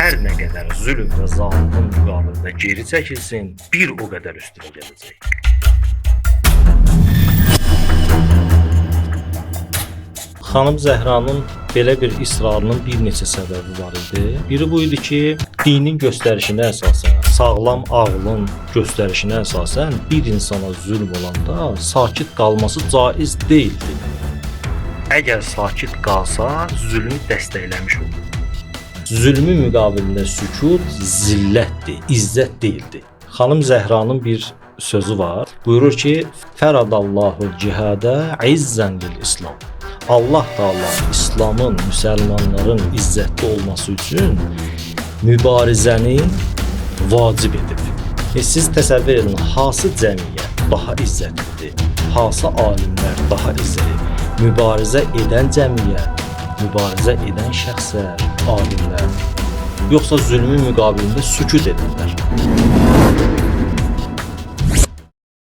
hər nə qədər zülm və zalimin müqabilində geri çəkilsin, bir o qədər üstünə gələcək. Xanım Zəhranın belə bir israrının bir neçə səbəbi var idi. Biri bu idi ki, dinin göstərişinə əsasən, sağlam ağlın göstərişinə əsasən bir insana zülm olanda sakit qalması caiz deyildi. Əgər sakit qalsa, zülmü dəstəkləmiş olur. Zülmün müqabilində sükut zillətdir, izzət deyildi. Xanım Zəhranın bir sözü var. Buyurur ki, Fəradallahu cihadə izzən lil İslam. Allah Taala İslamın, müsəlmanların izzətli olması üçün mübarizəni vacib edib. Siz təsəvvür edin, hansı cəmiyyət daha izzətlidir, hansı alimlər daha izzətlidir? Mübarizə edən cəmiyyət, mübarizə edən şəxslər, alimlər, yoxsa zülmün müqabilində sükut edənlər?